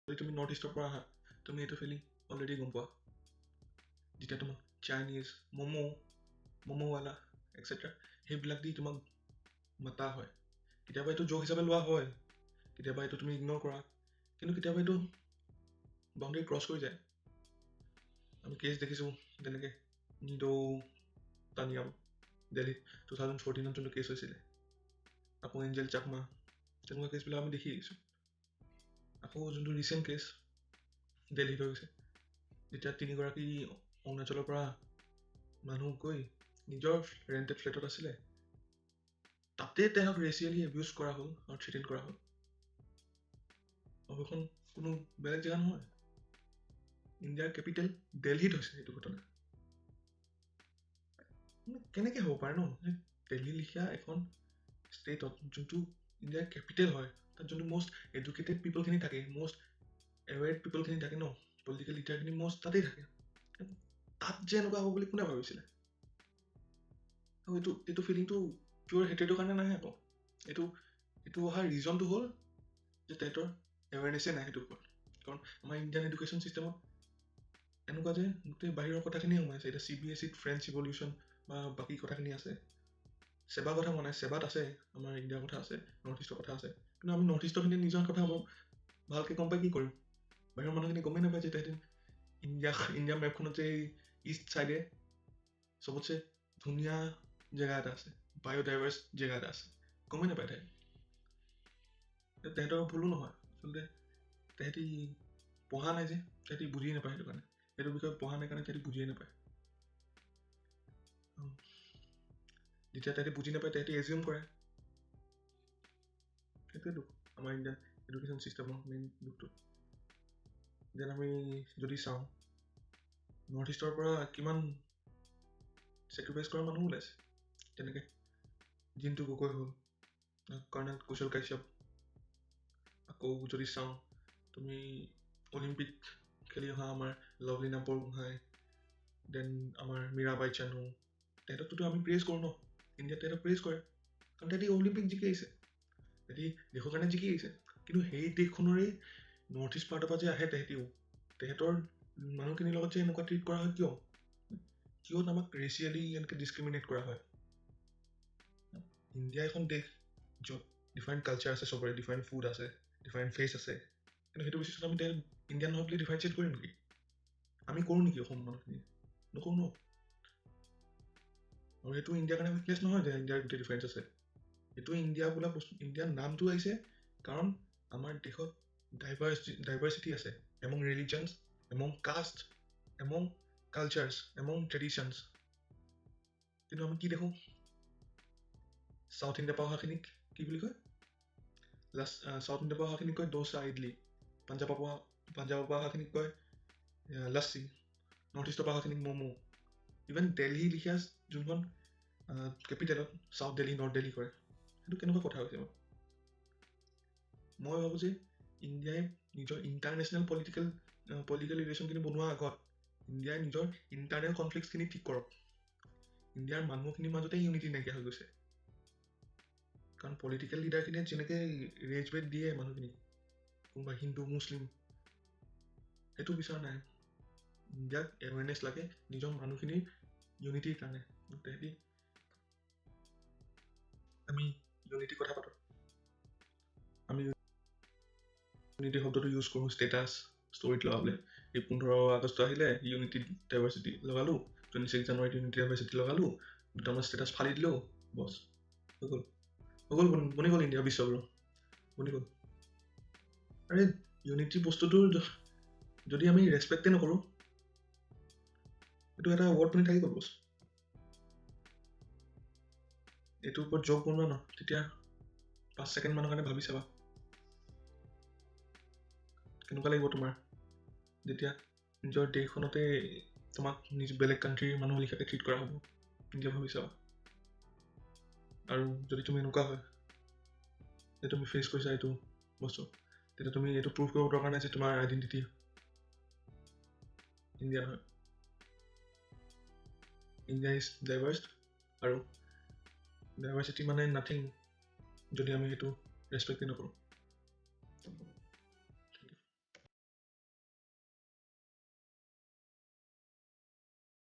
যদি তুমি নৰ্থ ইষ্টৰ পৰা আহা তুমি এইটো ফিলিং অলৰেডি গম পোৱা যেতিয়া তোমাক চাইনিজ ম'ম'ৱালা এক্সেট্ৰা সেইবিলাক দি তোমাক মাতা হয় কেতিয়াবা এইটো জোক হিচাপে লোৱা হয় কেতিয়াবা এইটো তুমি ইগন'ৰ কৰা কিন্তু কেতিয়াবা এইটো বাউণ্ডেৰী ক্ৰছ কৰি যায় আমি কেছ দেখিছোঁ যেনেকৈ নিডো তানিয়াম দিল্লীত 2014 যোনটো কেছ হৈছিলে আকৌ এঞ্জেল চাকমা তেনেকুৱা কেছবিলাক আমি দেখি আহিছোঁ আকৌ যোনটো ৰিচেণ্ট কেছ দিল্লীত হৈ গৈছে যেতিয়া 3গৰাকী অৰুণাচলৰ পৰা মানুহ গৈ নিজৰ ৰেণ্টেড ফ্লেটত আছিলে তাতে তেওঁক ৰেচিয়েলি এবিউজ কৰা হ'ল আৰু থ্ৰেটেন কৰা হ'ল আৰু সেইখন কোনো বেলেগ জেগা নহয় ইণ্ডিয়াৰ কেপিটেল দিল্লীত হৈছে এইটো ঘটনা কেনেকৈ হ'ব পাৰে ন দিল্লী লিখীয়া এখন ষ্টেটত যোনটো ইণ্ডিয়াৰ কেপিটেল হয় তাত যোনটো মষ্ট এডুকেটেড পিপলখিনি থাকে মষ্ট এৱেৰ্ড পিপলখিনি থাকে ন পলিটিকেল লিডাৰখিনি মষ্ট তাতেই থাকে তাত যে এনেকুৱা হ'ব বুলি কোনে ভাবিছিলে আৰু এইটো ফিলিংটো পিয়'ৰ হেট্ৰেডৰ কাৰণে নাহে আকৌ এইটো অহাৰ ৰিজনটো হ'ল যে তেহেঁতৰ এৱেৰনেছে নাই সেইটোৰ ওপৰত কাৰণ আমাৰ ইণ্ডিয়ান এডুকেশ্যন চিষ্টেমত এনেকুৱা যে গোটেই বাহিৰৰ কথাখিনি সোমাইছে এতিয়া CBSEত ফ্ৰেঞ্চ ৰিভলিউশ্যন বা বাকী কথাখিনি আছে সেৱা কথা কোৱা নাই সেৱাত আছে আমাৰ ইণ্ডিয়াৰ কথা আছে নৰ্থ ইষ্টৰ কথা আছে কিন্তু আমি নৰ্থ ইষ্টৰখিনি নিজৰ কথা ভালকৈ গম পাই কি কৰিম বাহিৰৰ মানুহখিনি গমেই নাপায় যে তেহেঁতে ইণ্ডিয়া মেপখনত যে ইষ্ট ছাইডে চবতছে ধুনীয়া জেগা এটা আছে বায়'ডাইভাৰ্ছ জেগা এটা আছে গমেই নাপায় তেহেঁতৰ ভুলো নহয় আচলতে তেহেঁতি পঢ়া নাই যে তেহেঁতি বুজিয়ে নাপায় সেইটো কাৰণে সেইটো বিষয়ে পঢ়া নাই কাৰণে তেহেঁতি বুজিয়ে নাপায় যেতিয়া তেহেঁতি বুজি নাপায় তেহেঁতি এজিউম কৰে সেইটোৱে দুখ আমাৰ ইণ্ডিয়ান এডুকেশ্যন চিষ্টেমৰ মেইন দুখটো যেন আমি যদি চাওঁ নৰ্থ ইষ্টৰ পৰা কিমান চেক্ৰিফাইচ কৰা মানুহ ওলাইছে তেনেকৈ জিন্তু গগৈ হ'ল কৰ্ণেল কুশল কাশ্যপ আকৌ যদি চাওঁ তুমি অলিম্পিক খেলি অহা আমাৰ লভলীনা বৰগোহাঁই দেন আমাৰ মীৰাবাই চানু তেহেঁতকতো আমি প্ৰেজ কৰোঁ ন ইণ্ডিয়াত তেহেঁতক প্ৰেজ কৰে কাৰণ তেহেঁতি অলিম্পিক জিকি আহিছে তেহেঁতি দেশৰ কাৰণে জিকি আহিছে কিন্তু সেই দেশখনৰে নৰ্থ ইষ্ট পাৰ্টৰ পৰা যে আহে তেহেঁতৰ মানুহখিনিৰ লগত যে এনেকুৱা ট্ৰিট কৰা হয় কিয় আমাক ৰেচিয়েলি এনেকৈ ডিছক্ৰিমিনেট কৰা হয় ইণ্ডিয়া এখন দেশ য'ত ডিফাৰেণ্ট কালচাৰ আছে চবৰে ডিফাৰেণ্ট ফুড আছে ডিফাৰেণ্ট ফেচ আছে কিন্তু সেইটো বেচিছত আমি ইণ্ডিয়ান নহয় বুলি ডিফাৰেঞ্চিয়েট কৰিম নেকি আমি কৰোঁ নেকি অসম মানুহখিনি নকৰোঁ ন আৰু সেইটো ইণ্ডিয়াৰ কাৰণে উইকনেছ নহয় যে ইণ্ডিয়াৰ গোটেই ডিফাৰেঞ্চ আছে এইটো ইণ্ডিয়া বোলা বস্তু ইণ্ডিয়াৰ নামটো আহিছে কাৰণ আমাৰ দেশত ডাইভাৰ্চিটি আছে among religions among caste among cultures among traditions কিন্তু আমি কি দেখোঁ সাউথ ইণ্ডিয়াৰ পৰা অহাখিনিক কি বুলি কয় সাউথ ইণ্ডিয়াৰ পৰা অহাখিনিক কয় ডোচা ইডলি পাঞ্জাৱৰ পৰা অহাখিনিক কয় লচ্ছি নৰ্থ ইষ্টৰ পৰা অহাখিনিক ম'ম' ইভেন দিল্লী লিখীয়া যোনখন কেপিটেলত চাউথ দিল্লী নৰ্থ দিল্লী কৰে সেইটো কেনেকুৱা কথা হৈছে মই ভাবোঁ যে ইণ্ডিয়াই নিজৰ ইণ্টাৰনেশ্যনেল পলিটিকেল ৰিলেশ্যনখিনি বনোৱাৰ আগত ইণ্ডিয়াই নিজৰ ইণ্টাৰনেল কনফ্লিক্টছখিনি ঠিক কৰক ইণ্ডিয়াৰ মানুহখিনিৰ মাজতে ইউনিটি নাইকিয়া হৈ গৈছে কাৰণ পলিটিকেল লিডাৰখিনিয়ে যেনেকৈ ৰেজ বেট দিয়ে মানুহখিনিক কোনোবা হিন্দু মুছলিম সেইটো বিচৰা নাই ইণ্ডিয়াক এৱেৰনেছ লাগে নিজৰ মানুহখিনিৰ ইউনিটিৰ কাৰণে তেহেঁতি আমি ইউনিটিৰ কথা পাতোঁ আমি ইউনিটি শব্দটো ইউজ কৰোঁ ষ্টেটাছ ষ্টৰিত লগাবলৈ এই 15 আগষ্ট আহিলে ইউনিটি ডাইভাৰ্চিটি লগালোঁ 26 জানুৱাৰীত ইউনিটি ডাইভাৰ্চিটি লগালোঁ দুটামান ষ্টেটাছ ফালি দিলোঁ বছ হৈ গ'ল বনি গ'ল ইণ্ডিয়া বিশ্বগুৰু বনি গ'ল আৰে ইউনিটি বস্তুটো যদি আমি ৰেচপেক্টে নকৰোঁ এইটো এটা ৱৰ্ড বনি থাকি গ'ল বছ এইটোৰ ওপৰত জব বনোৱা ন তেতিয়া 5 ছেকেণ্ড মানৰ কাৰণে ভাবি চাবা কেনেকুৱা লাগিব তোমাৰ যেতিয়া নিজৰ দেশখনতে তোমাক বেলেগ কাণ্ট্ৰিৰ মানুহ লিখাকৈ ট্ৰিট কৰা হ'ব নিজে ভাবি চাবা আৰু যদি তুমি এনেকুৱা হয় যে তুমি ফেচ কৰিছা এইটো বস্তু তেতিয়া তুমি এইটো প্ৰুভ কৰিব দৰকাৰ নাই যে তোমাৰ আইডেণ্টিটি ইণ্ডিয়ান হয় ইণ্ডিয়া ইজ ডাইভাৰ্ছ আৰু ডাইভাৰ্চিটি মানে নাথিং যদি আমি সেইটো ৰেচপেক্টে নকৰোঁ